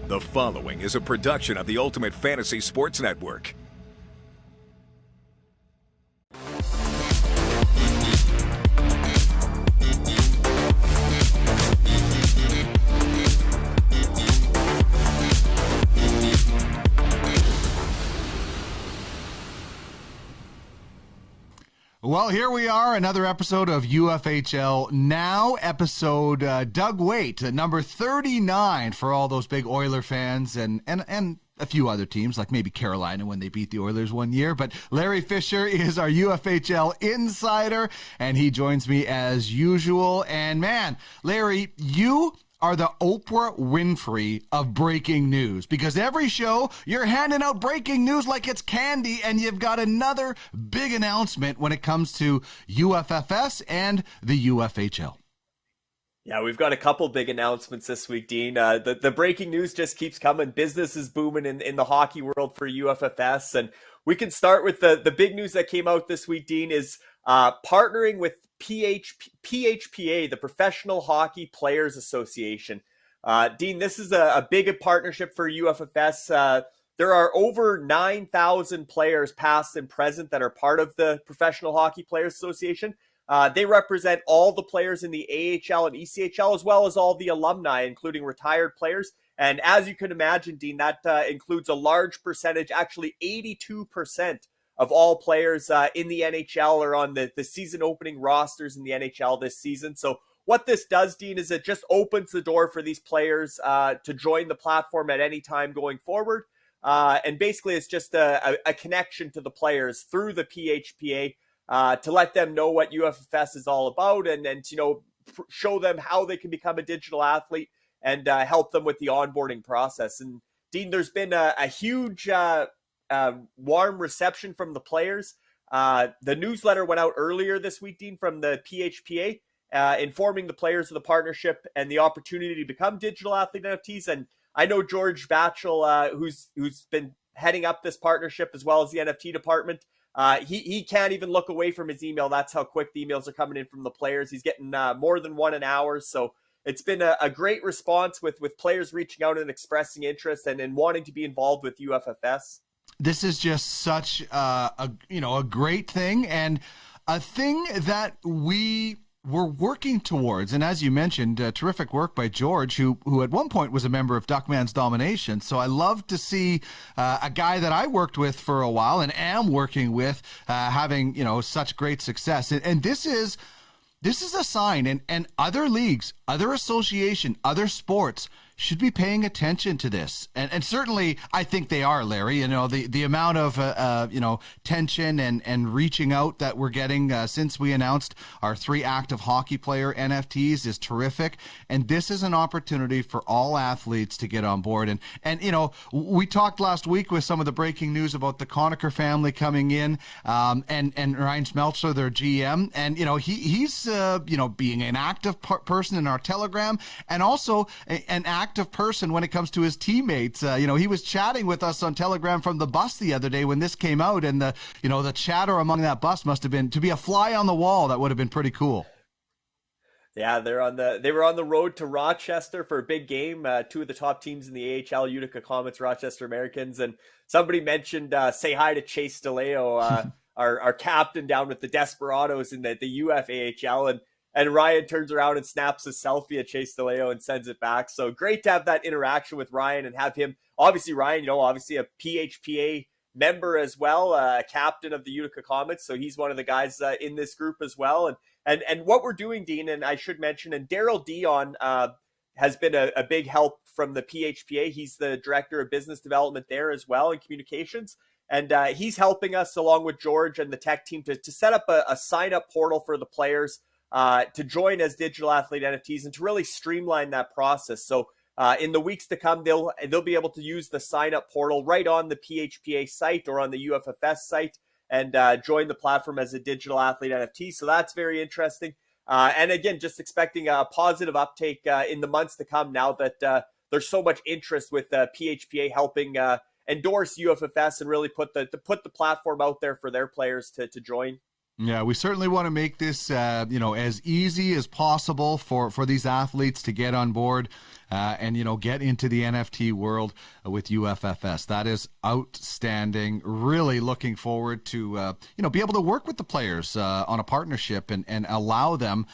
The following is a production of the Ultimate Fantasy Sports Network. Well, here we are, another episode of UFHL Now, episode Doug Waite, number 39 for all those big Oiler fans and a few other teams, like maybe Carolina when they beat the Oilers one year. But Larry Fisher is our UFHL insider, and he joins me as usual. And man, Larry, you are the Oprah Winfrey of breaking news, because every show you're handing out breaking news like it's candy, and you've got another big announcement when it comes to UFFS and the UFHL. Yeah, we've got a couple big announcements this week, Dean. The breaking news just keeps coming. Business is booming in the hockey world for UFFS. And we can start with the big news that came out this week, Dean, is partnering with PHPA, the Professional Hockey Players Association. Dean, this is a big partnership for UFFS. There are over 9,000 players past and present that are part of the Professional Hockey Players Association. They represent all the players in the AHL and ECHL, as well as all the alumni, including retired players. And as you can imagine, Dean, that includes a large percentage, actually 82% of all players in the NHL are on the season opening rosters in the NHL this season. So what this does, Dean, is it just opens the door for these players to join the platform at any time going forward. And basically, it's just a connection to the players through the PHPA to let them know what UFFS is all about, and show them how they can become a digital athlete and help them with the onboarding process. And Dean, there's been a huge warm reception from the players. The newsletter went out earlier this week, Dean, from the PHPA, informing the players of the partnership and the opportunity to become digital athlete NFTs. And I know George Batchel, who's been heading up this partnership as well as the NFT department. He can't even look away from his email. That's how quick the emails are coming in from the players. He's getting more than one an hour. So it's been a great response with players reaching out and expressing interest and wanting to be involved with UFFS. This is just such a great thing, and a thing that we were working towards. And as you mentioned, terrific work by George, who at one point was a member of Duckman's Domination. So I love to see a guy that I worked with for a while and am working with having such great success. And this is a sign, and other leagues, other association, other sports should be paying attention to this. And certainly I think they are, Larry. The amount of tension and reaching out that we're getting since we announced our 3 active hockey player NFTs is terrific. And this is an opportunity for all athletes to get on board. And we talked last week with some of the breaking news about the Conacher family coming in, and Ryan Smeltzer, their GM. And he's being an active person in our Telegram, and also an active person when it comes to his teammates. He was chatting with us on Telegram from the bus the other day when this came out, and the chatter among that bus must have been, to be a fly on the wall, that would have been pretty cool. Yeah, they were on the road to Rochester for a big game. 2 of the top teams in the AHL, Utica Comets, Rochester Americans, and somebody mentioned say hi to Chase DeLeo, our captain down with the Desperados in the UFAHL, and Ryan turns around and snaps a selfie at Chase DeLeo and sends it back. So great to have that interaction with Ryan and have him. Obviously, Ryan, obviously a PHPA member as well, a captain of the Utica Comets. So he's one of the guys in this group as well. And what we're doing, Dean, and I should mention, and Daryl Dion has been a big help from the PHPA. He's the director of business development there as well and communications. And he's helping us along with George and the tech team to set up a sign-up portal for the players to join as digital athlete NFTs and to really streamline that process. So in the weeks to come, they'll be able to use the sign-up portal right on the PHPA site or on the UFFS site and join the platform as a digital athlete NFT. So that's very interesting. And again, just expecting a positive uptake in the months to come now that there's so much interest with PHPA helping endorse UFFS and really put the platform out there for their players to join. Yeah, we certainly want to make this, as easy as possible for these athletes to get on board. and, get into the NFT world with UFFS. That is outstanding. Really looking forward to, be able to work with the players on a partnership and allow them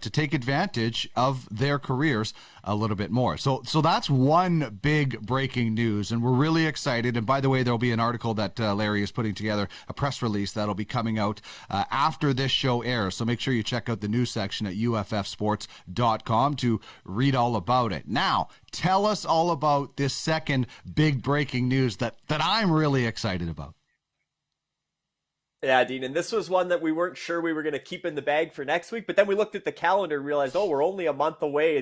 to take advantage of their careers a little bit more. So that's one big breaking news, and we're really excited. And by the way, there'll be an article that Larry is putting together, a press release that'll be coming out after this show airs. So make sure you check out the news section at UFFsports.com to read all about it. Now, tell us all about this second big breaking news that I'm really excited about. Yeah, Dean, and this was one that we weren't sure we were going to keep in the bag for next week, but then we looked at the calendar and realized, we're only a month away,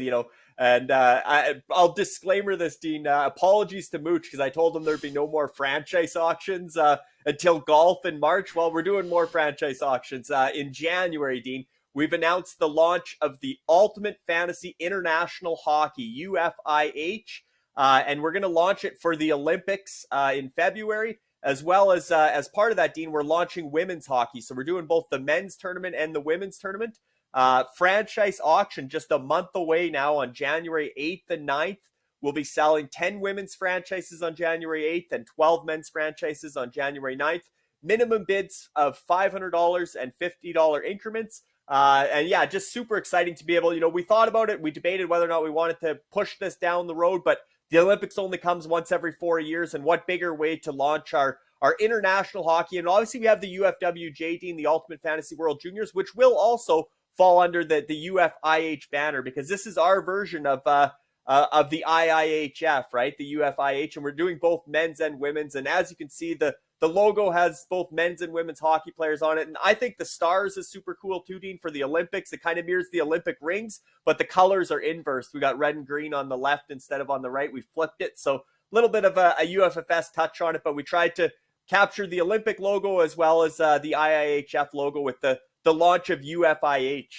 and I'll disclaimer this, Dean, apologies to Mooch, because I told him there'd be no more franchise auctions until golf in March. Well, we're doing more franchise auctions in January, Dean. We've announced the launch of the Ultimate Fantasy International Hockey, UFIH, and we're going to launch it for the Olympics in February. As well as part of that, Dean, we're launching women's hockey. So we're doing both the men's tournament and the women's tournament. Franchise auction just a month away now on January 8th and 9th. We'll be selling 10 women's franchises on January 8th and 12 men's franchises on January 9th. Minimum bids of $500 and $50 increments. And yeah, just super exciting to be able, we thought about it. We debated whether or not we wanted to push this down the road, but the Olympics only comes once every 4 years, and what bigger way to launch our international hockey? And obviously we have the UFWJ, Dean, the Ultimate Fantasy World Juniors, which will also fall under the UFIH banner, because this is our version of the IIHF, right? The UFIH, and we're doing both men's and women's. And as you can see, the logo has both men's and women's hockey players on it. And I think the stars is super cool too, Dean, for the Olympics. It kind of mirrors the Olympic rings, but the colors are inverse. We got red and green on the left instead of on the right. We flipped it. So a little bit of a UFFS touch on it, but we tried to capture the Olympic logo as well as the IIHF logo with the launch of UFIH.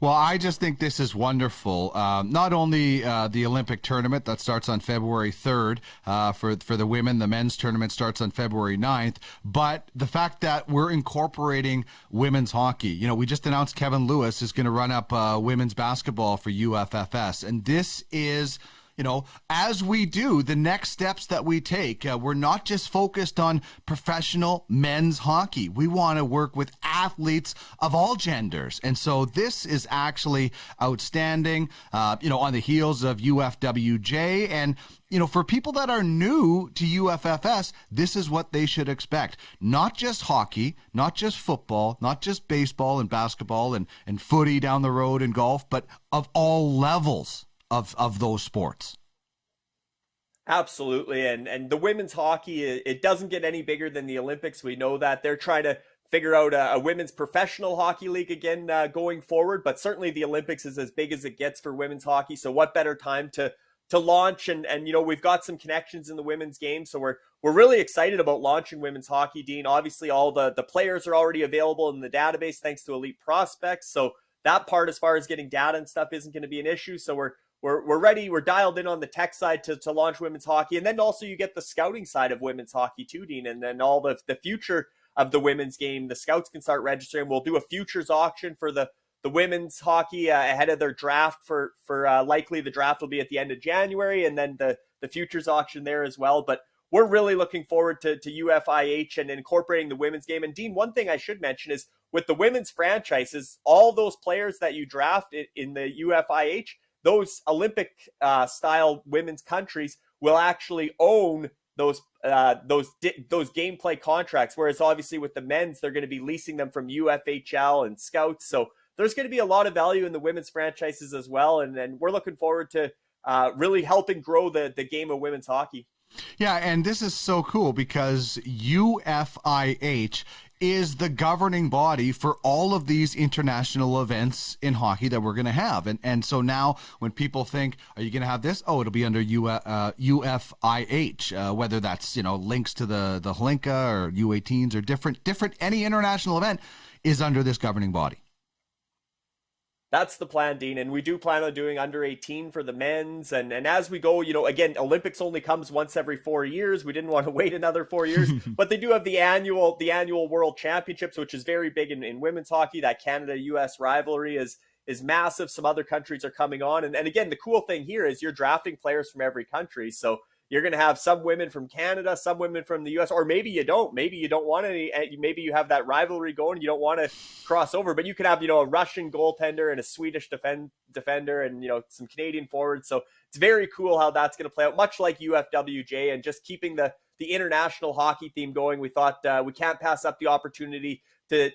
Well, I just think this is wonderful. Not only the Olympic tournament that starts on February 3rd for the women, the men's tournament starts on February 9th, but the fact that we're incorporating women's hockey. We just announced Kevin Lewis is going to run up women's basketball for UFFS, and this is as we do the next steps that we take, we're not just focused on professional men's hockey. We want to work with athletes of all genders. And so this is actually outstanding, on the heels of UFWJ. And, for people that are new to UFFS, this is what they should expect. Not just hockey, not just football, not just baseball and basketball and footy down the road and golf, but of all levels of those sports. Absolutely. And the women's hockey, it doesn't get any bigger than the Olympics. We know that. They're trying to figure out a women's professional hockey league again going forward, but certainly the Olympics is as big as it gets for women's hockey. So what better time to launch? And we've got some connections in the women's game. So we're really excited about launching women's hockey, Dean. Obviously all the players are already available in the database thanks to Elite Prospects. So that part, as far as getting data and stuff, isn't going to be an issue. So we're ready. We're dialed in on the tech side to launch women's hockey. And then also you get the scouting side of women's hockey too, Dean. And then all the future of the women's game, the scouts can start registering. We'll do a futures auction for the women's hockey ahead of their draft for likely the draft will be at the end of January, and then the futures auction there as well. But we're really looking forward to UFIH and incorporating the women's game. And Dean, one thing I should mention is with the women's franchises, all those players that you draft in the UFIH, those Olympic style women's countries will actually own those gameplay contracts. Whereas obviously with the men's, they're going to be leasing them from UFHL and scouts. So there's going to be a lot of value in the women's franchises as well. And we're looking forward to really helping grow the game of women's hockey. Yeah, and this is so cool because UFIH is the governing body for all of these international events in hockey that we're going to have. And so now when people think, are you going to have this? Oh, it'll be under UFIH, whether that's, links to the Hlinka or U18s or different, any international event is under this governing body. That's the plan, Dean. And we do plan on doing under 18 for the men's. And as we go, again, Olympics only comes once every 4 years. We didn't want to wait another 4 years, but they do have the annual World Championships, which is very big in women's hockey. That Canada-US rivalry is is massive. Some other countries are coming on. And again, the cool thing here is you're drafting players from every country. So you're going to have some women from Canada, some women from the U.S., or maybe you don't. Maybe you don't want any. Maybe you have that rivalry going. You don't want to cross over, but you can have, a Russian goaltender and a Swedish defender and, some Canadian forwards. So it's very cool how that's going to play out, much like UFWJ, and just keeping the international hockey theme going. We thought we can't pass up the opportunity to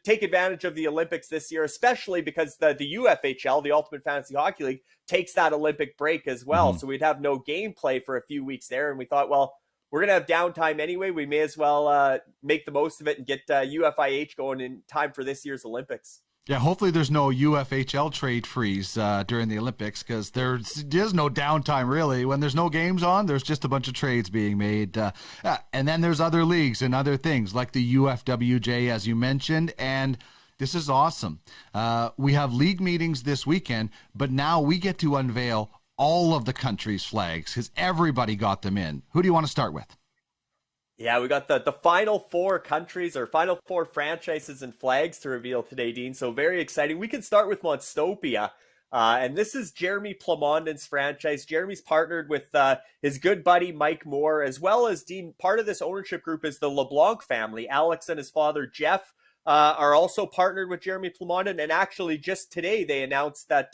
take advantage of the Olympics this year, especially because the UFHL, the Ultimate Fantasy Hockey League, takes that Olympic break as well. So we'd have no gameplay for a few weeks there. And we thought, well, we're going to have downtime anyway. We may as well make the most of it and get UFIH going in time for this year's Olympics. Yeah, hopefully there's no UFHL trade freeze during the Olympics, because there's no downtime, really. When there's no games on, there's just a bunch of trades being made. And then there's other leagues and other things like the UFWJ, as you mentioned, and this is awesome. We have league meetings this weekend, but now we get to unveil all of the country's flags because everybody got them in. Who do you want to start with? Yeah, we got the final four countries or final four franchises and flags to reveal today, Dean. So very exciting. We can start with Monstopia. And this is Jeremy Plamondon's franchise. Jeremy's partnered with his good buddy Mike Moore, as well as, Dean, part of this ownership group is the LeBlanc family. Alex and his father, Jeff, are also partnered with Jeremy Plamondon. And actually, just today, they announced that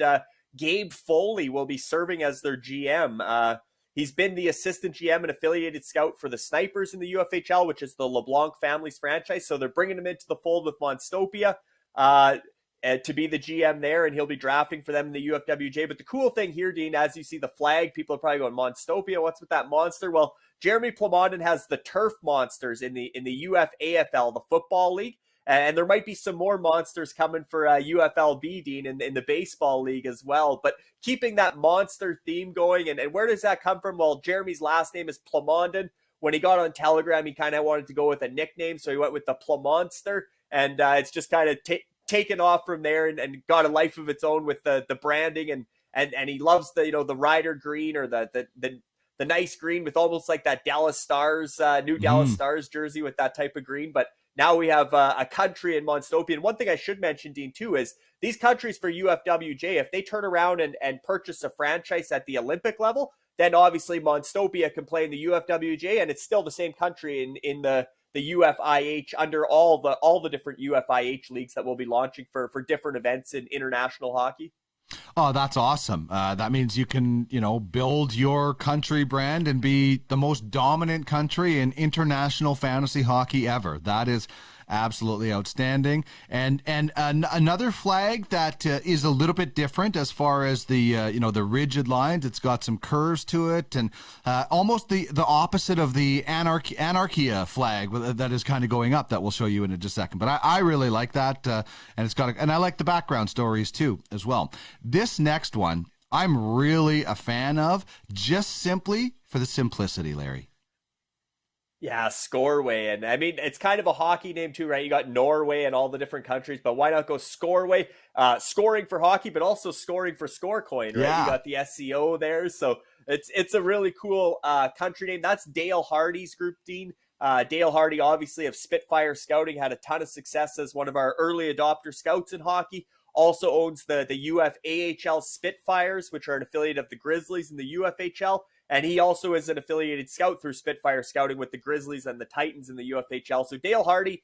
Gabe Foley will be serving as their GM. He's been the assistant GM and affiliated scout for the Snipers in the UFHL, which is the LeBlanc family's franchise. So they're bringing him into the fold with Monstopia to be the GM there, and he'll be drafting for them in the UFWJ. But the cool thing here, Dean, as you see the flag, people are probably going, Monstopia, what's with that monster? Well, Jeremy Plamondon has the Turf Monsters in the UFAFL, the football league. And there might be some more monsters coming for UFLB, Dean, in the baseball league as well. But keeping that monster theme going, and where does that come from? Well, Jeremy's last name is Plamondon. When he got on Telegram, he kind of wanted to go with a nickname, so he went with the Plamonster. And it's just kind of taken off from there and got a life of its own with the branding. And he loves the Ryder green, or the nice green with almost like that Dallas Stars, new Dallas Stars jersey with that type of green. But now we have a country in Monstopia. And one thing I should mention, Dean, too, is these countries for UFWJ, if they turn around and purchase a franchise at the Olympic level, then obviously Monstopia can play in the UFWJ, and it's still the same country in the UFIH under all the different UFIH leagues that will be launching for different events in international hockey. Oh, that's awesome. That means you can, build your country brand and be the most dominant country in international fantasy hockey ever. That is absolutely outstanding. And another flag that is a little bit different as far as the the rigid lines. It's got some curves to it, and almost the opposite of the Anarchia flag that is kind of going up, that we'll show you in just a second. But I really like that, and it's got and I like the background stories too as well. This next one I'm really a fan of, just simply for the simplicity, Larry. Yeah, Scoreway. And I mean, it's kind of a hockey name too, right? You got Norway and all the different countries, but why not go Scoreway? Scoring for hockey, but also scoring for Scorecoin, right? Yeah. You got the SEO there. So it's a really cool country name. That's Dale Hardy's group, Dean. Dale Hardy, obviously, of Spitfire Scouting, had a ton of success as one of our early adopter scouts in hockey. Also owns the UFAHL Spitfires, which are an affiliate of the Grizzlies in the UFHL. And he also is an affiliated scout through Spitfire Scouting with the Grizzlies and the Titans in the UFHL. So Dale Hardy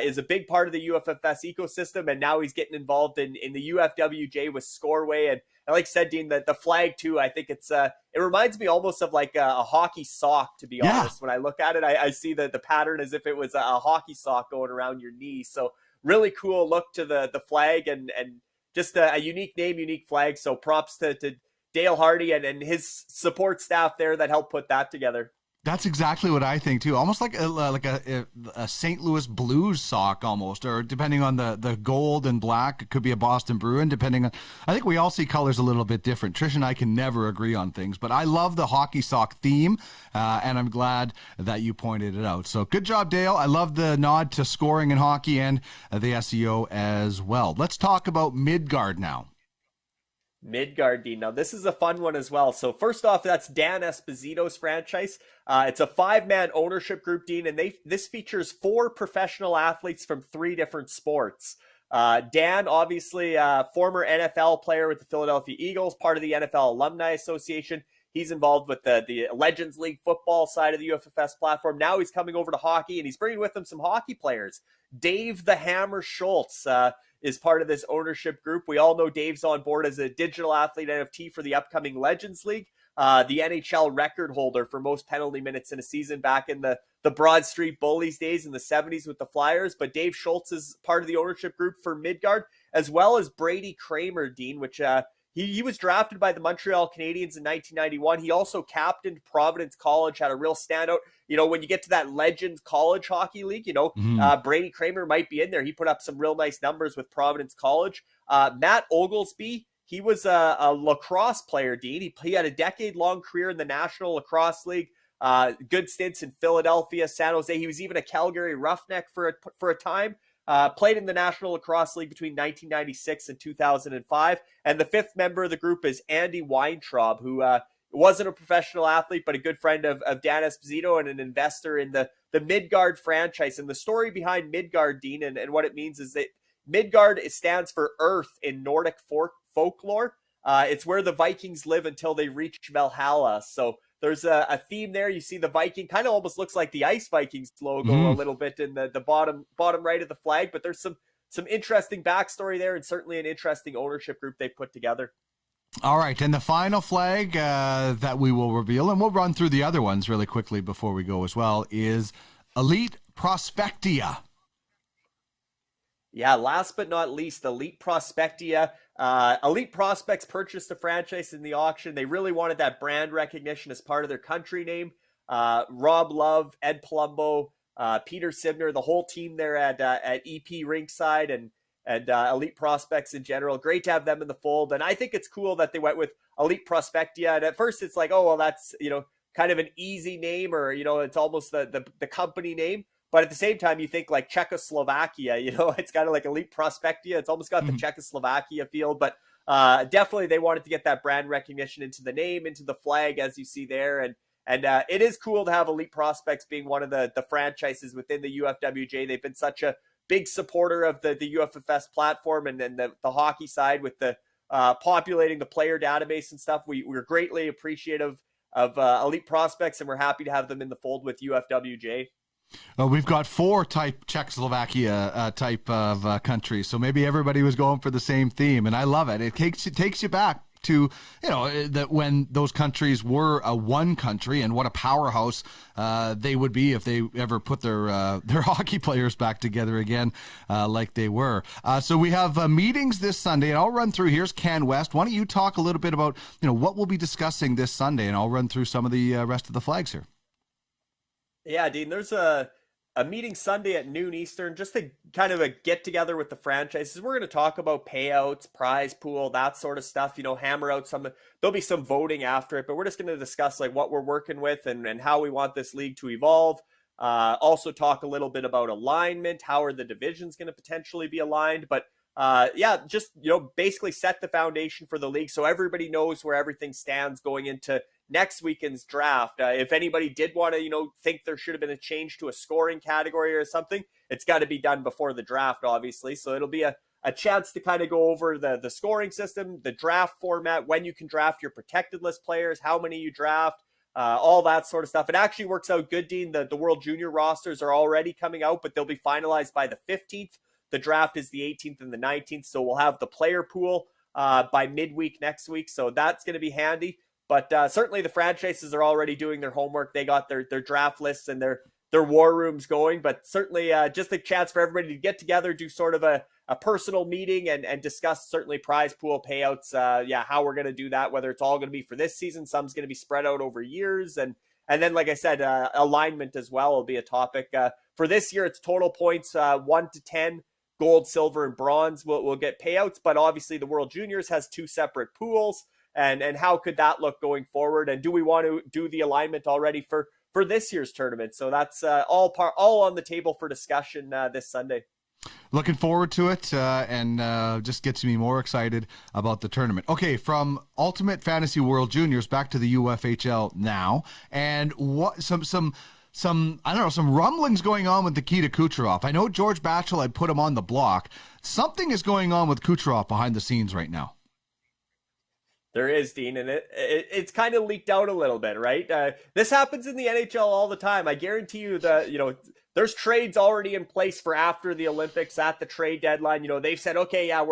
is a big part of the UFFS ecosystem, and now he's getting involved in the UFWJ with Scoreway. And like I said, Dean, the flag too, I think it reminds me almost of like a hockey sock, to be honest. When I look at it, I see the pattern as if it was a hockey sock going around your knee. So really cool look to the flag, and just a unique name, unique flag. So props to Dale Hardy and his support staff there that helped put that together. That's exactly what I think too. Almost like a St. Louis Blues sock, almost, or depending on the gold and black, it could be a Boston Bruin. Depending on, I think we all see colors a little bit different. Trish and I can never agree on things, but I love the hockey sock theme, and I'm glad that you pointed it out. So good job, Dale. I love the nod to scoring in hockey and the SEO as well. Let's talk about Midgard now. Midgard, Dean. Now, this is a fun one as well. So first off, that's Dan Esposito's franchise. It's a 5-man ownership group, Dean, and this features 4 professional athletes from 3 different sports. Dan, obviously, former NFL player with the Philadelphia Eagles, part of the NFL Alumni Association. He's involved with the Legends League football side of the UFFS platform. Now he's coming over to hockey, and he's bringing with him some hockey players. Dave the Hammer Schultz is part of this ownership group. We all know Dave's on board as a digital athlete NFT for the upcoming Legends League. The NHL record holder for most penalty minutes in a season back in the Broad Street Bullies days in the 70s with the Flyers. But Dave Schultz is part of the ownership group for Midgard, as well as Brady Kramer, Dean, which he was drafted by the Montreal Canadiens in 1991. He also captained Providence College, had a real standout. When you get to that Legends College Hockey League, Brady Kramer might be in there. He put up some real nice numbers with Providence College. Matt Oglesby, he was a lacrosse player, Dean. He had a decade-long career in the National Lacrosse League, good stints in Philadelphia, San Jose. He was even a Calgary Roughneck for a time. Played in the National Lacrosse League between 1996 and 2005. And the fifth member of the group is Andy Weintraub, who wasn't a professional athlete, but a good friend of Dan Esposito and an investor in the Midgard franchise. And the story behind Midgard, Dean, and what it means is that Midgard stands for Earth in Nordic folklore. It's where the Vikings live until they reach Valhalla. So there's a theme there. You see the Viking, kind of almost looks like the Ice Vikings logo a little bit in the bottom right of the flag. But there's some interesting backstory there, and certainly an interesting ownership group they put together. All right, and the final flag that we will reveal, and we'll run through the other ones really quickly before we go as well, is Elite Prospectia. Yeah, last but not least, Elite Prospectia. Elite Prospects purchased the franchise in the auction. They really wanted that brand recognition as part of their country name. Rob Love, Ed Palumbo, Peter Sibner, the whole team there at EP Rinkside and Elite Prospects in general. Great to have them in the fold. And I think it's cool that they went with Elite Prospectia. And at first it's like, oh, well, that's, kind of an easy name, or, it's almost the company name. But at the same time, you think like Czechoslovakia, it's kind of like Elite Prospectia. It's almost got the Czechoslovakia feel, but definitely they wanted to get that brand recognition into the name, into the flag, as you see there. And it is cool to have Elite Prospects being one of the franchises within the UFWJ. They've been such a big supporter of the UFFS platform and then the hockey side with the populating the player database and stuff. We're greatly appreciative of Elite Prospects, and we're happy to have them in the fold with UFWJ. We've got 4 type Czechoslovakia type of countries, so maybe everybody was going for the same theme, and I love it. It takes you back to that when those countries were one country, and what a powerhouse they would be if they ever put their hockey players back together again like they were. So we have meetings this Sunday, and I'll run through. Here's Can West. Why don't you talk a little bit about what we'll be discussing this Sunday, and I'll run through some of the rest of the flags here. Yeah, Dean, there's a meeting Sunday at noon Eastern, just to kind of a get together with the franchises. We're going to talk about payouts, prize pool, that sort of stuff, hammer out there'll be some voting after it, but we're just going to discuss like what we're working with and how we want this league to evolve. Also talk a little bit about alignment. How are the divisions going to potentially be aligned? But just, basically set the foundation for the league so everybody knows where everything stands going into next weekend's draft. If anybody did want to, think there should have been a change to a scoring category or something, it's got to be done before the draft, obviously. So it'll be a chance to kind of go over the scoring system, the draft format, when you can draft your protected list players, how many you draft, all that sort of stuff. It actually works out good, Dean. The World Junior rosters are already coming out, but they'll be finalized by the 15th. The draft is the 18th and the 19th, so we'll have the player pool by midweek next week, so that's going to be handy. But certainly the franchises are already doing their homework. They got their draft lists and their war rooms going, but certainly just a chance for everybody to get together, do sort of a personal meeting and discuss certainly prize pool payouts, how we're going to do that, whether it's all going to be for this season, some's going to be spread out over years. And then, like I said, alignment as well will be a topic. For this year, it's total points 1 to 10. Gold, silver, and bronze will get payouts, but obviously the World Juniors has 2 separate pools, and how could that look going forward? And do we want to do the alignment already for this year's tournament? So that's all on the table for discussion this Sunday. Looking forward to it, and just gets me more excited about the tournament. Okay, from Ultimate Fantasy World Juniors back to the UFHL Now, and what some some rumblings going on with Nikita Kucherov. I know George Batchel had put him on the block. Something is going on with Kucherov behind the scenes right now. There is, Dean, and it's kind of leaked out a little bit, right? This happens in the NHL all the time. I guarantee you that, there's trades already in place for after the Olympics at the trade deadline. They've said, okay, yeah,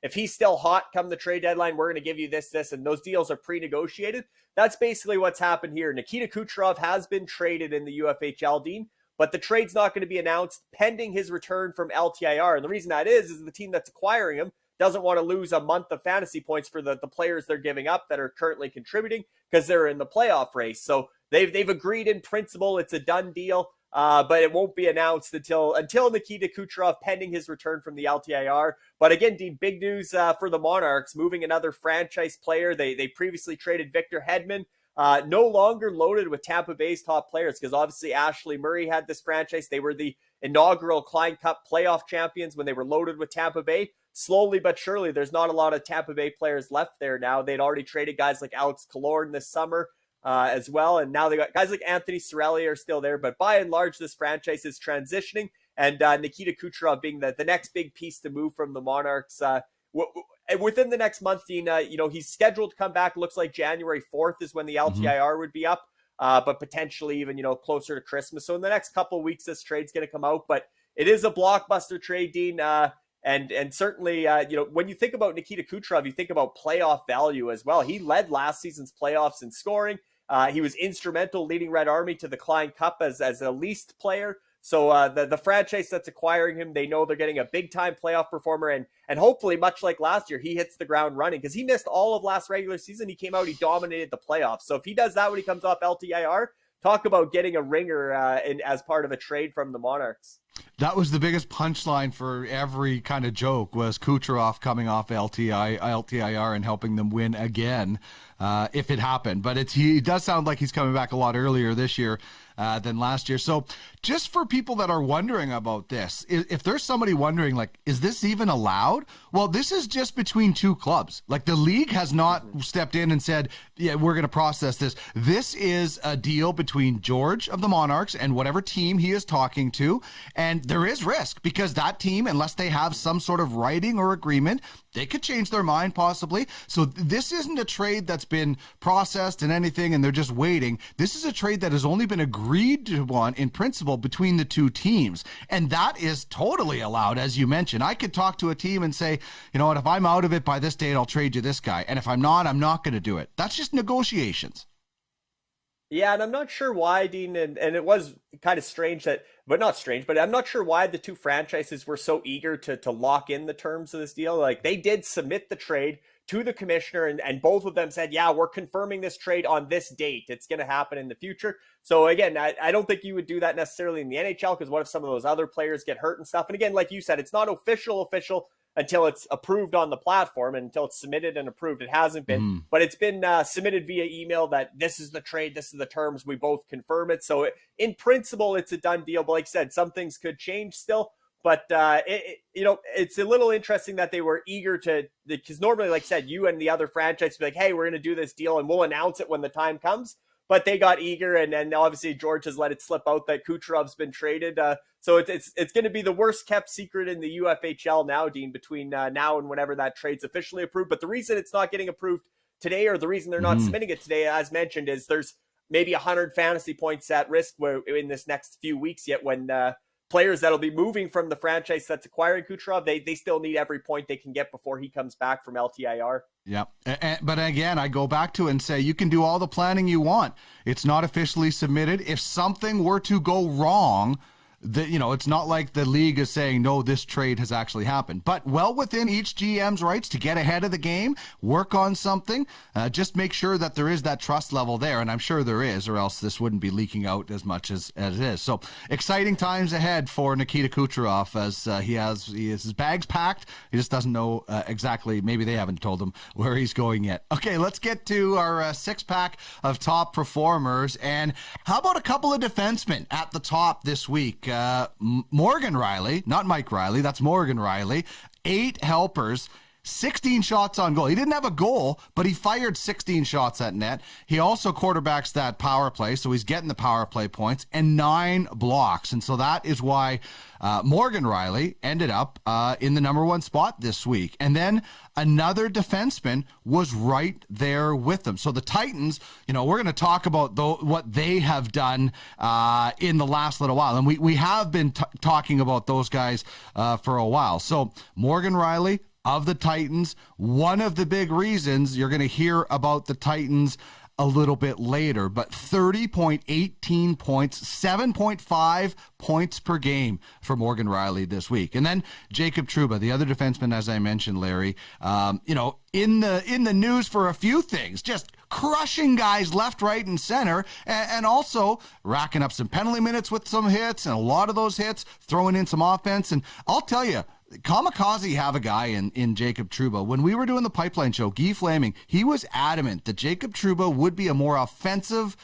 if he's still hot come the trade deadline, we're going to give you this, and those deals are pre-negotiated. That's basically what's happened here. Nikita Kucherov has been traded in the UFHL, Dean, but the trade's not going to be announced pending his return from LTIR. And the reason that is the team that's acquiring him doesn't want to lose a month of fantasy points for the players they're giving up that are currently contributing because they're in the playoff race. So they've agreed in principle. It's a done deal, but it won't be announced until Nikita Kucherov pending his return from the LTIR. But again, Dean, big news for the Monarchs, moving another franchise player. They previously traded Victor Hedman, no longer loaded with Tampa Bay's top players because obviously Ashley Murray had this franchise. They were the inaugural Klein Cup playoff champions when they were loaded with Tampa Bay. Slowly but surely, there's not a lot of Tampa Bay players left there now. They'd already traded guys like Alex Killorn this summer as well. And now they got guys like Anthony Cirelli are still there. But by and large, this franchise is transitioning. And Nikita Kucherov being the next big piece to move from the Monarchs. Within the next month, Dean, he's scheduled to come back. Looks like January 4th is when the LTIR would be up. But potentially even, closer to Christmas. So in the next couple of weeks, this trade's going to come out. But it is a blockbuster trade, Dean. And certainly, when you think about Nikita Kucherov, you think about playoff value as well. He led last season's playoffs in scoring. He was instrumental leading Red Army to the Klein Cup as a leased player. So the franchise that's acquiring him, they know they're getting a big-time playoff performer. And hopefully, much like last year, he hits the ground running because he missed all of last regular season. He came out, he dominated the playoffs. So if he does that when he comes off LTIR, talk about getting a ringer as part of a trade from the Monarchs. That was the biggest punchline for every kind of joke was Kucherov coming off LTIR and helping them win again if it happened. But he does sound like he's coming back a lot earlier this year than last year. So just for people that are wondering about this, if there's somebody wondering, like, is this even allowed? Well, this is just between two clubs. Like, the league has not stepped in and said, yeah, we're going to process this. This is a deal between George of the Monarchs and whatever team he is talking to. And there is risk because that team, unless they have some sort of writing or agreement, they could change their mind possibly. So this isn't a trade that's been processed and anything and they're just waiting. This is a trade that has only been agreed to on in principle between the two teams. And that is totally allowed, as you mentioned. I could talk to a team and say, you know what, if I'm out of it by this date, I'll trade you this guy. And if I'm not going to do it. That's just negotiations. Yeah, and I'm not sure why, Dean, and it was kind of strange but I'm not sure why the two franchises were so eager to lock in the terms of this deal. Like, they did submit the trade to the commissioner, and both of them said, yeah, we're confirming this trade on this date. It's going to happen in the future. So again, I don't think you would do that necessarily in the NHL, because what if some of those other players get hurt and stuff? And again, like you said, it's not official until it's approved on the platform, and until it's submitted and approved. It hasn't been, but it's been submitted via email that this is the trade, this is the terms, we both confirm it. So in principle, it's a done deal. But like I said, some things could change still. But it's a little interesting that they were eager because normally, like I said, you and the other franchise would be like, hey, we're going to do this deal and we'll announce it when the time comes. But they got eager, and obviously George has let it slip out that Kucherov's been traded. So it's going to be the worst kept secret in the UFHL now, Dean, between now and whenever that trade's officially approved. But the reason it's not getting approved today, or the reason they're not submitting it today, as mentioned, is there's maybe 100 fantasy points at risk in this next few weeks yet, when players that'll be moving from the franchise that's acquiring Kucherov, they still need every point they can get before he comes back from LTIR. Yeah. But again, I go back to it and say, you can do all the planning you want. It's not officially submitted. If something were to go wrong, it's not like the league is saying, no, this trade has actually happened. But well within each GM's rights to get ahead of the game, work on something, just make sure that there is that trust level there. And I'm sure there is, or else this wouldn't be leaking out as much as it is. So exciting times ahead for Nikita Kucherov, as he has his bags packed. He just doesn't know exactly. Maybe they haven't told him where he's going yet. Okay, let's get to our six-pack of top performers. And how about a couple of defensemen at the top this week? Morgan Riley, not Mike Riley, that's Morgan Riley. 8 helpers, 16 shots on goal. He didn't have a goal, but he fired 16 shots at net. He also quarterbacks that power play, so he's getting the power play points, and 9 blocks. And so that is why Morgan Riley ended up in the number 1 spot this week. And then another defenseman was right there with them. So the Titans, we're going to talk about what they have done in the last little while. And we have been talking about those guys for a while. So Morgan Riley of the Titans, one of the big reasons you're going to hear about the Titans a little bit later, but 30.18 points, 7.5 points per game for Morgan Riley this week. And then Jacob Trouba, the other defenseman, as I mentioned, Larry, in the news for a few things, just crushing guys left, right, and center, and also racking up some penalty minutes with some hits, and a lot of those hits, throwing in some offense. And I'll tell you, Kamikaze have a guy in Jacob Trouba. When we were doing the Pipeline Show, Guy Flaming, he was adamant that Jacob Trouba would be a more offensive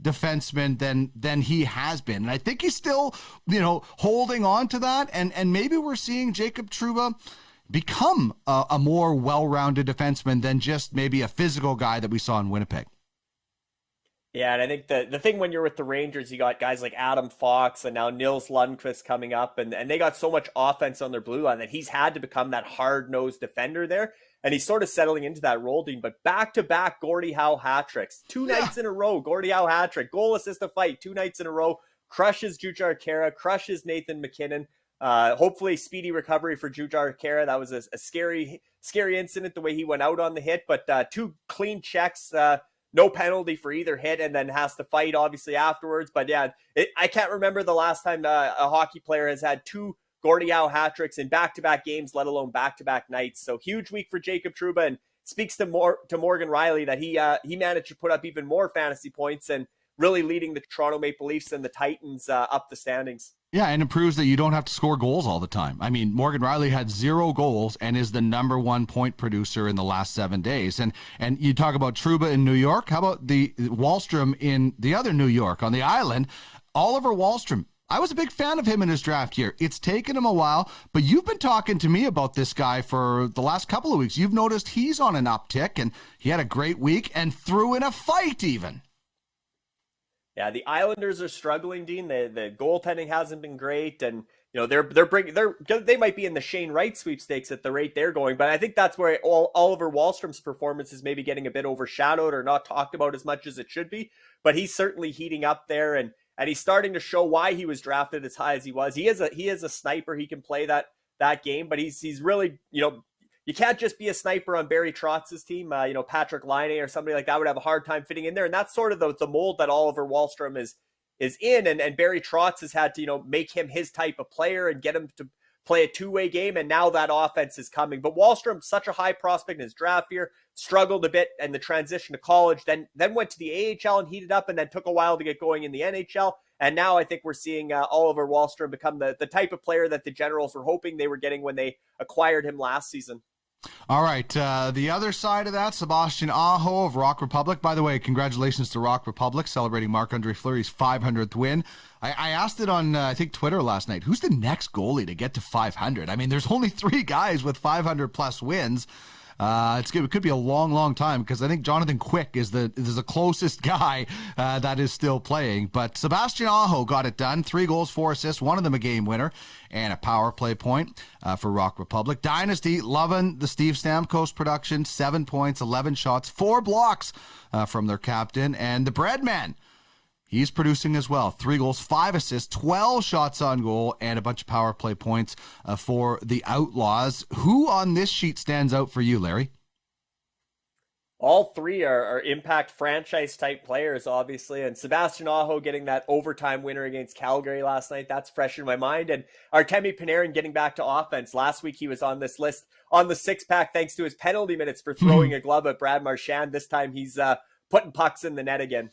defenseman than he has been. And I think he's still, holding on to that. And maybe we're seeing Jacob Trouba become a more well-rounded defenseman than just maybe a physical guy that we saw in Winnipeg. Yeah, and I think the thing when you're with the Rangers, you got guys like Adam Fox and now Nils Lundqvist coming up, and they got so much offense on their blue line that he's had to become that hard-nosed defender there, and he's sort of settling into that role, Dean. But back-to-back Gordie Howe hat-tricks. 2 nights in a row, Gordie Howe hat-trick. Goal, assist, a fight, 2 nights in a row. Crushes Jujhar Khaira, crushes Nathan McKinnon. Hopefully speedy recovery for Jujhar Khaira. That was a scary incident, the way he went out on the hit, but 2 clean checks, no penalty for either hit, and then has to fight obviously afterwards. But yeah, I can't remember the last time a hockey player has had 2 Gordie Howe hat-tricks in back-to-back games, let alone back-to-back nights. So huge week for Jacob Trouba, and speaks to Morgan Riley that he managed to put up even more fantasy points and really leading the Toronto Maple Leafs and the Titans up the standings. Yeah, and it proves that you don't have to score goals all the time. I mean, Morgan Riley had 0 goals and is the number 1 point producer in the last 7 days. And you talk about Trouba in New York. How about the Wahlstrom in the other New York on the island? Oliver Wahlstrom. I was a big fan of him in his draft year. It's taken him a while, but you've been talking to me about this guy for the last couple of weeks. You've noticed he's on an uptick, and he had a great week and threw in a fight even. Yeah, the Islanders are struggling, Dean. The goaltending hasn't been great, and they might be in the Shane Wright sweepstakes at the rate they're going. But I think that's where Oliver Wahlstrom's performance is maybe getting a bit overshadowed or not talked about as much as it should be. But he's certainly heating up there, and he's starting to show why he was drafted as high as he was. He is a sniper. He can play that game, but he's really, you can't just be a sniper on Barry Trotz's team. Patrick Laine or somebody like that would have a hard time fitting in there. And that's sort of the mold that Oliver Wahlstrom is in. And Barry Trotz has had to, make him his type of player and get him to play a 2-way game. And now that offense is coming. But Wahlstrom, such a high prospect in his draft year, struggled a bit in the transition to college, then went to the AHL and heated up, and then took a while to get going in the NHL. And now I think we're seeing Oliver Wahlstrom become the type of player that the Generals were hoping they were getting when they acquired him last season. All right, the other side of that, Sebastian Aho of Rock Republic. By the way, congratulations to Rock Republic, celebrating Marc-Andre Fleury's 500th win. I asked it on, I think, Twitter last night. Who's the next goalie to get to 500? I mean, there's only 3 guys with 500-plus wins. It could be a long, long time, because I think Jonathan Quick is the closest guy that is still playing. But Sebastian Aho got it done. 3 goals, 4 assists, one of them a game winner, and a power play point for Rock Republic. Dynasty, loving the Steve Stamkos production. 7 points, 11 shots, 4 blocks from their captain. And the Breadman, he's producing as well. 3 goals, 5 assists, 12 shots on goal, and a bunch of power play points for the Outlaws. Who on this sheet stands out for you, Larry? All 3 are impact franchise type players, obviously. And Sebastian Aho getting that overtime winner against Calgary last night, that's fresh in my mind. And Artemi Panarin getting back to offense. Last week he was on this list on the 6-pack thanks to his penalty minutes for throwing a glove at Brad Marchand. This time he's putting pucks in the net again.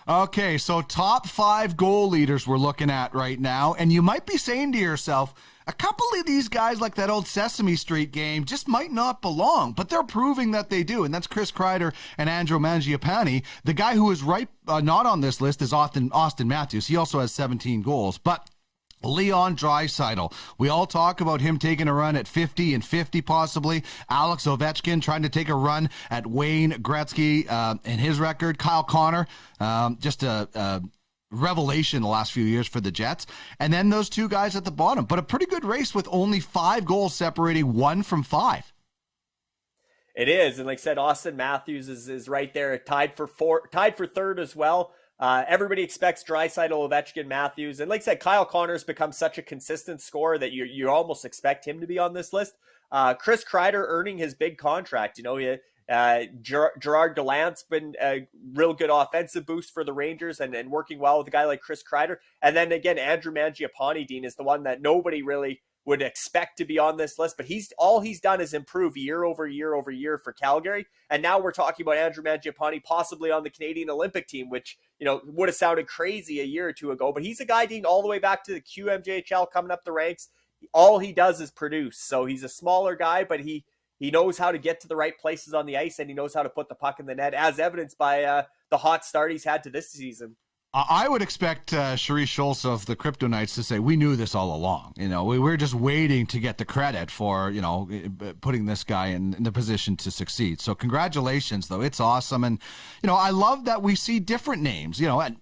Okay, so top 5 goal leaders we're looking at right now, and you might be saying to yourself, a couple of these guys, like that old Sesame Street game, just might not belong, but they're proving that they do, and that's Chris Kreider and Andrew Mangiapane. The guy who is not on this list is Austin Matthews. He also has 17 goals, but Leon Draisaitl. We all talk about him taking a run at 50 and 50 possibly. Alex Ovechkin trying to take a run at Wayne Gretzky and his record. Kyle Connor, just a revelation the last few years for the Jets. And then those two guys at the bottom. But a pretty good race with only 5 goals separating 1 from 5. It is. And like I said, Austin Matthews is right there, tied for third as well. Everybody expects Draisaitl, Ovechkin, Matthews. And like I said, Kyle Connor's become such a consistent scorer that you almost expect him to be on this list. Chris Kreider earning his big contract. Gerard Gallant's been a real good offensive boost for the Rangers and working well with a guy like Chris Kreider. And then again, Andrew Mangiapane, Dean, is the one that nobody really would expect to be on this list, but all he's done is improve year over year over year for Calgary. And now we're talking about Andrew Mangiapane possibly on the Canadian Olympic team, which, would have sounded crazy a year or two ago, but he's a guy, Dean, all the way back to the QMJHL coming up the ranks. All he does is produce. So he's a smaller guy, but he knows how to get to the right places on the ice, and he knows how to put the puck in the net, as evidenced by the hot start he's had to this season. I would expect Cherise Schultz of the Crypto Knights to say, we knew this all along. We were just waiting to get the credit for, putting this guy in the position to succeed. So congratulations, though. It's awesome. And, I love that we see different names, and,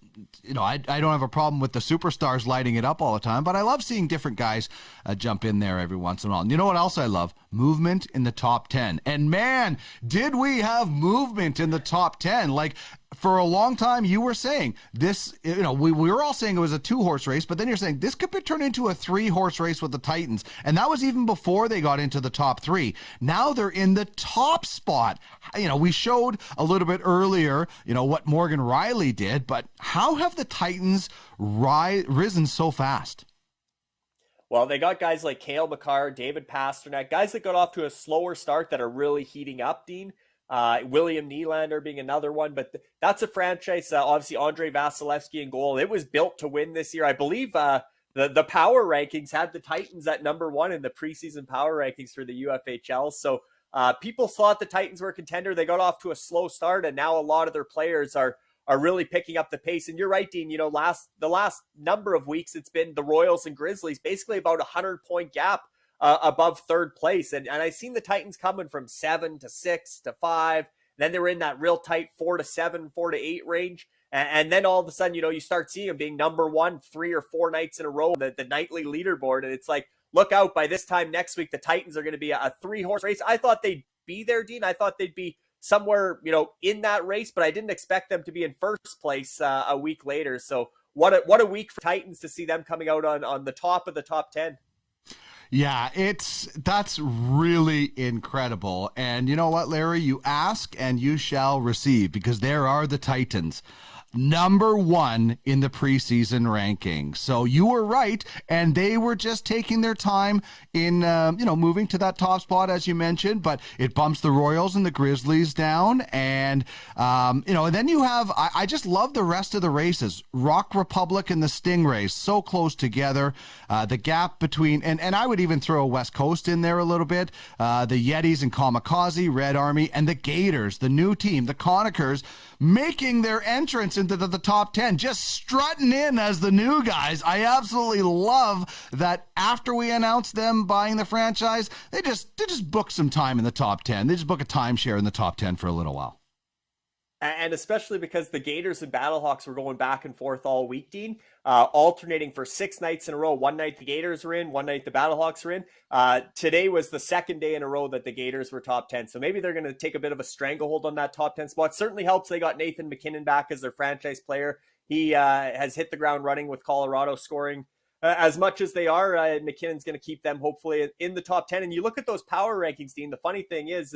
I don't have a problem with the superstars lighting it up all the time, but I love seeing different guys jump in there every once in a while. And you know what else I love? Movement in the top 10. And man, did we have movement in the top 10. Like, for a long time, you were saying this, we were all saying it was a 2-horse race, but then you're saying this could turn into a 3-horse race with the Titans. And that was even before they got into the top 3. Now they're in the top spot. We showed a little bit earlier, what Morgan Riley did, but how have the Titans risen so fast? Well, they got guys like Cale Makar, David Pasternak, guys that got off to a slower start that are really heating up, Dean. William Nylander being another one, but that's a franchise. Obviously, Andre Vasilevsky in goal. It was built to win this year. I believe the power rankings had the Titans at number 1 in the preseason power rankings for the UFHL. So people thought the Titans were a contender. They got off to a slow start, and now a lot of their players are really picking up the pace. And you're right, Dean. The last number of weeks, it's been the Royals and Grizzlies, basically about 100-point gap above third place. And I seen the Titans coming from 7 to 6 to 5. Then they were in that real tight 4 to 7, 4 to 8 range. And then all of a sudden, you start seeing them being number 1 3 or 4 nights in a row, the nightly leaderboard. And it's like, look out, by this time next week, the Titans are going to be a 3-horse race. I thought they'd be there, Dean. I thought they'd be somewhere, in that race, but I didn't expect them to be in first place a week later. So what a week for Titans to see them coming out on the top of the top 10. Yeah, that's really incredible. And you know what, Larry? You ask and you shall receive, because there are the Titans. Number 1 in the preseason rankings. So you were right, and they were just taking their time in, moving to that top spot, as you mentioned, but it bumps the Royals and the Grizzlies down. And, and then you have, I just love the rest of the races. Rock Republic and the Stingrays, so close together. The gap between, and I would even throw West Coast in there a little bit. The Yetis and Kamikaze, Red Army, and the Gators, the new team, the Conikers, making their entrance into the top 10, just strutting in as the new guys. I absolutely love that after we announced them buying the franchise, they just book some time in the top 10. They just book a timeshare in the top 10 for a little while. And especially because the Gators and Battlehawks were going back and forth all week, Dean, alternating for 6 nights in a row. One night the Gators were in, one night the Battlehawks were in. Today was the second day in a row that the Gators were top 10. So maybe they're going to take a bit of a stranglehold on that top 10 spot. Certainly helps they got Nathan McKinnon back as their franchise player. He has hit the ground running with Colorado, scoring as much as they are. McKinnon's going to keep them hopefully in the top 10. And you look at those power rankings, Dean. The funny thing is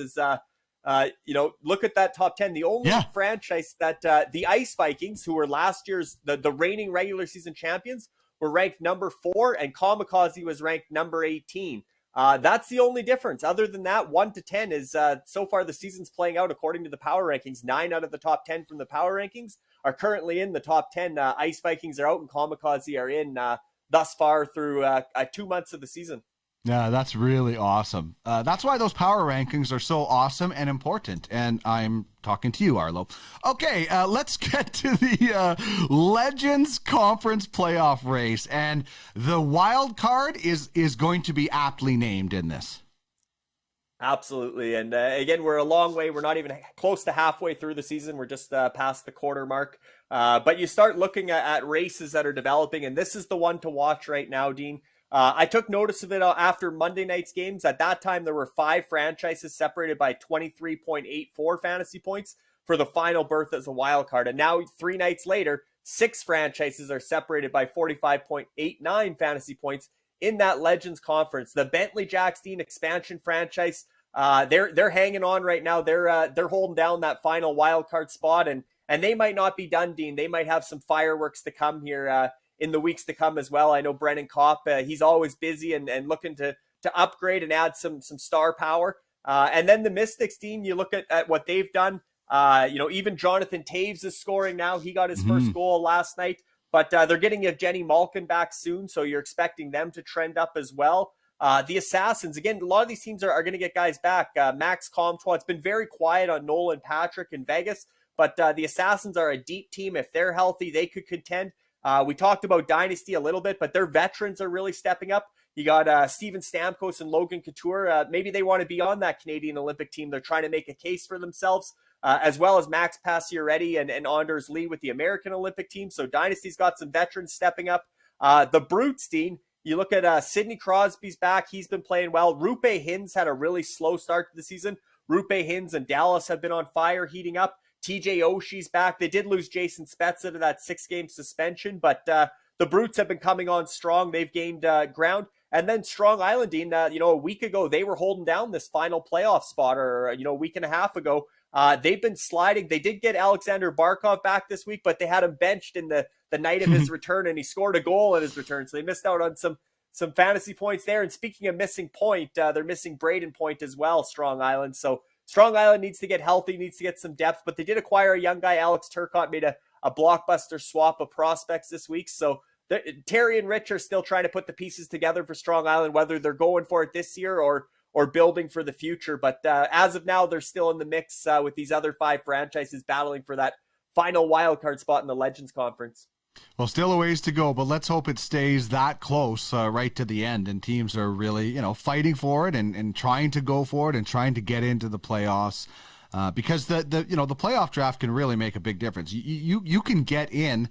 look at that top 10. The only franchise that the Ice Vikings, who were last year's the reigning regular season champions, were ranked number 4, and Kamikaze was ranked number 18. That's the only difference. Other than that, 1 to 10 is so far the season's playing out according to the power rankings. 9 out of the top 10 from the power rankings are currently in the top 10. Ice Vikings are out, and Kamikaze are in thus far through 2 months of the season. Yeah, that's really awesome. That's why those power rankings are so awesome and important. And I'm talking to you, Arlo. Okay, let's get to the Legends Conference playoff race. And the wild card is going to be aptly named in this. Absolutely. And again, we're a long way. We're not even close to halfway through the season. We're just past the quarter mark. But you start looking at races that are developing, and this is the one to watch right now, Dean. I took notice of it after Monday night's games. At that time, there were 5 franchises separated by 23.84 fantasy points for the final berth as a wild card. And now, 3 nights later, 6 franchises are separated by 45.89 fantasy points in that Legends Conference. The Bentley Jackstein expansion franchise, they're hanging on right now. They're holding down that final wild card spot, and they might not be done, Dean. They might have some fireworks to come here in the weeks to come as well. I know Brennan Kopp, he's always busy and looking to upgrade and add some star power. And then the Mystics, Dean, you look at what they've done. Even Jonathan Taves is scoring now. He got his first goal last night, but they're getting Evgeny Malkin back soon, so you're expecting them to trend up as well. The Assassins, again, a lot of these teams are going to get guys back. Max Comtois, it's been very quiet on Nolan Patrick in Vegas, but the Assassins are a deep team. If they're healthy, they could contend. We talked about Dynasty a little bit, but their veterans are really stepping up. You got Steven Stamkos and Logan Couture. Maybe they want to be on that Canadian Olympic team. They're trying to make a case for themselves, as well as Max Pacioretty and Anders Lee with the American Olympic team. So Dynasty's got some veterans stepping up. The Brutes, Dean, you look at Sidney Crosby's back. He's been playing well. Rupe Hintz had a really slow start to the season. Rupe Hintz and Dallas have been on fire, heating up. TJ Oshie's back. They did lose Jason Spezza to that 6-game suspension, but the Brutes have been coming on strong. They've gained ground. And then Strong Island, Dean, a week ago, they were holding down this final playoff spot, or, a week and a half ago. They've been sliding. They did get Alexander Barkov back this week, but they had him benched in the night of his return, and he scored a goal in his return. So they missed out on some fantasy points there. And speaking of missing point, they're missing Braden Point as well, Strong Island. So Strong Island needs to get healthy, needs to get some depth, but they did acquire a young guy. Alex Turcotte made a blockbuster swap of prospects this week. So Terry and Rich are still trying to put the pieces together for Strong Island, whether they're going for it this year or building for the future. But as of now, they're still in the mix with these other 5 franchises battling for that final wildcard spot in the Legends Conference. Well, still a ways to go, but let's hope it stays that close right to the end, and teams are really, fighting for it and trying to go for it and trying to get into the playoffs, because the playoff draft can really make a big difference. You can get in,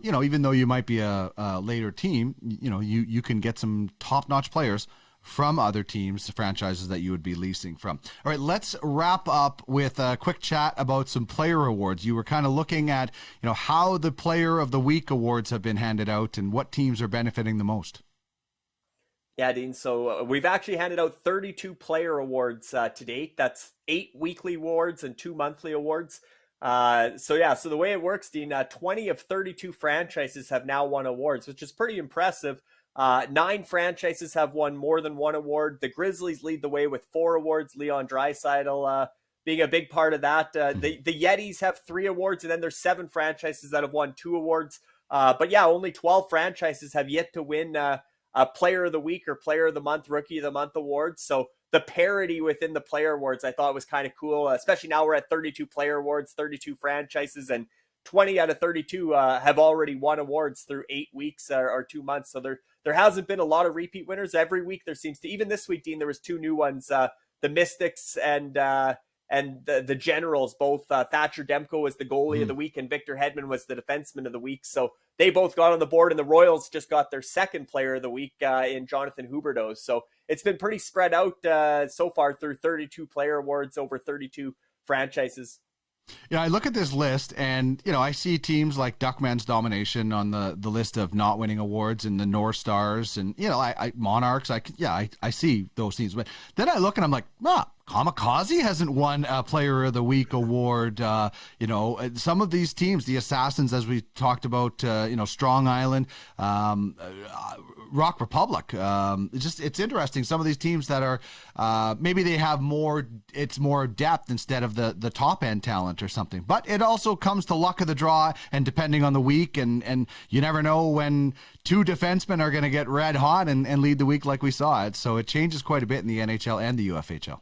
even though you might be a later team, you can get some top-notch players from other teams, the franchises that you would be leasing from. All right, let's wrap up with a quick chat about some player awards. You were kind of looking at, how the Player of the Week awards have been handed out and what teams are benefiting the most. Yeah, Dean. So we've actually handed out 32 player awards to date. That's 8 weekly awards and 2 monthly awards. So the way it works, Dean, 20 of 32 franchises have now won awards, which is pretty impressive. 9 franchises have won more than 1 award. The Grizzlies lead the way with 4 awards. Leon Draisaitl being a big part of that. The Yetis have 3 awards, and then there's 7 franchises that have won 2 awards. Only 12 franchises have yet to win a Player of the Week or Player of the Month, Rookie of the Month awards. So the parity within the player awards I thought was kind of cool, especially now we're at 32 player awards, 32 franchises, and 20 out of 32 have already won awards through 8 weeks or 2 months. So there hasn't been a lot of repeat winners. Every week there seems to, even this week, Dean, there was 2 new ones. The Mystics and the Generals, both Thatcher Demko was the goalie of the week and Victor Hedman was the defenseman of the week. So they both got on the board, and the Royals just got their second player of the week in Jonathan Huberdeau. So it's been pretty spread out so far through 32 player awards over 32 franchises. I look at this list and, I see teams like Duckman's Domination on the list of not winning awards, and the North Stars and, Monarchs. I see those teams. But then I look and I'm like, Kamikaze hasn't won a Player of the Week award. Some of these teams, the Assassins, as we talked about, Strong Island, Rock Republic. It's interesting. Some of these teams that are maybe they have more depth instead of the top end talent or something. But it also comes to luck of the draw and depending on the week, and you never know when two defensemen are going to get red hot and lead the week like we saw it. So it changes quite a bit in the NHL and the UFHL.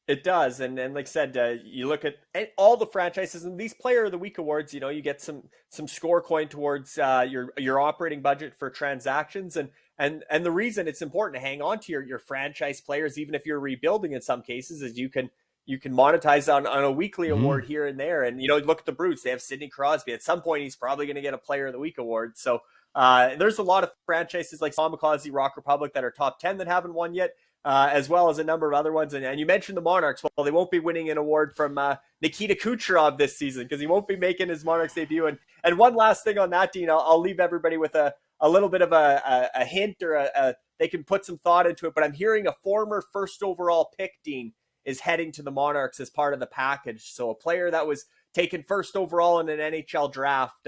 It does, and like I said, you look at all the franchises and these Player of the Week awards. You know, you get some score coin towards your operating budget for transactions, and the reason it's important to hang on to your franchise players, even if you're rebuilding in some cases, is you can monetize on a weekly award here and there. And you know, look at the Brutes; they have Sidney Crosby. At some point, he's probably going to get a Player of the Week award. So there's a lot of franchises like Kamikaze, Rock Republic that are top 10 that haven't won yet. As well as a number of other ones. And you mentioned the Monarchs. Well, they won't be winning an award from Nikita Kucherov this season because he won't be making his Monarchs debut. And one last thing on that, Dean, I'll leave everybody with a little bit of a hint or they can put some thought into it. But I'm hearing a former first overall pick, Dean, is heading to the Monarchs as part of the package. So a player that was taken first overall in an NHL draft,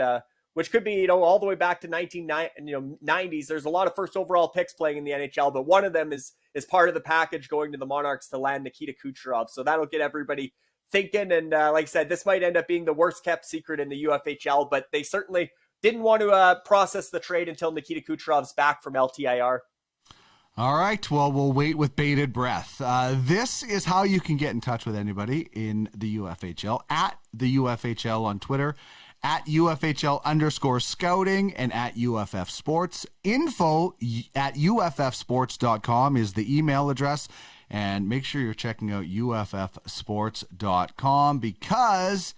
which could be, you know, all the way back to 1990s. There's a lot of first overall picks playing in the NHL, but one of them is part of the package going to the Monarchs to land Nikita Kucherov. So that'll get everybody thinking. And like I said, this might end up being the worst kept secret in the UFHL, but they certainly didn't want to process the trade until Nikita Kucherov's back from LTIR. All right. Well, we'll wait with bated breath. This is how you can get in touch with anybody in the UFHL at the UFHL on Twitter, at UFHL_scouting, and at UFF Sports. Info at UFFsports.com is the email address. And make sure you're checking out UFFsports.com because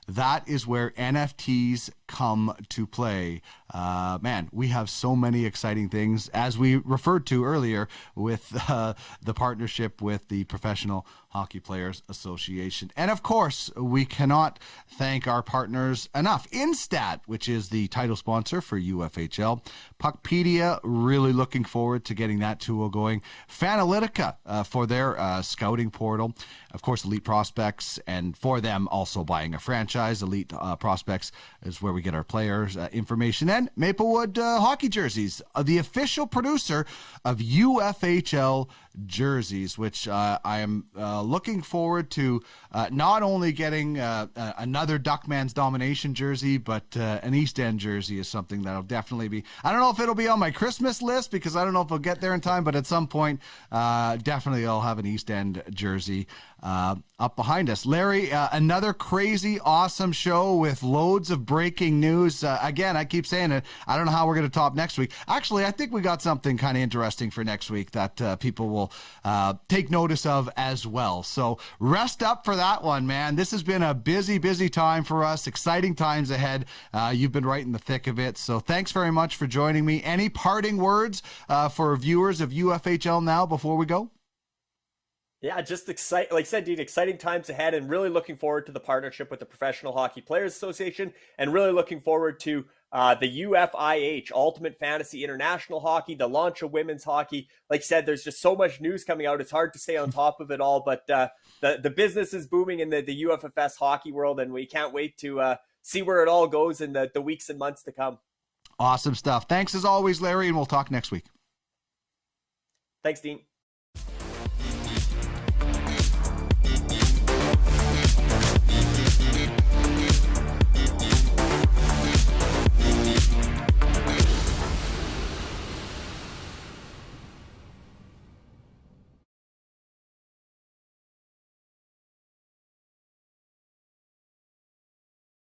that is where NFTs come to play. Man, we have so many exciting things, as we referred to earlier with the partnership with the Professional Hockey Players Association. And of course, we cannot thank our partners enough. Instat, which is the title sponsor for UFHL. Puckpedia, really looking forward to getting that tool going. Fanalytica for their scouting portal. Of course, Elite Prospects, and for them also buying a franchise. Elite Prospects is where we get our players' information. And Maplewood Hockey Jerseys, the official producer of UFHL jerseys, which I am looking forward to not only getting another Duckman's Domination jersey, but an East End jersey is something that'll definitely be, I don't know if it'll be on my Christmas list because I don't know if I'll get there in time, but at some point, definitely I'll have an East End jersey up behind us. Larry, another crazy, awesome show with loads of breaking news. Again, I keep saying it. I don't know how we're going to top next week. Actually, I think we got something kind of interesting for next week that people will take notice of as well. So rest up for that one, man. This has been a busy, busy time for us. Exciting times ahead. You've been right in the thick of it. So thanks very much for joining me. Any parting words for viewers of UFHL Now before we go? Yeah, just like I said, Dean, exciting times ahead, and really looking forward to the partnership with the Professional Hockey Players Association, and really looking forward to the UFIH, Ultimate Fantasy International Hockey, the launch of women's hockey. Like I said, there's just so much news coming out. It's hard to stay on top of it all, but the business is booming in the UFFS hockey world, and we can't wait to see where it all goes in the weeks and months to come. Awesome stuff. Thanks as always, Larry, and we'll talk next week. Thanks, Dean.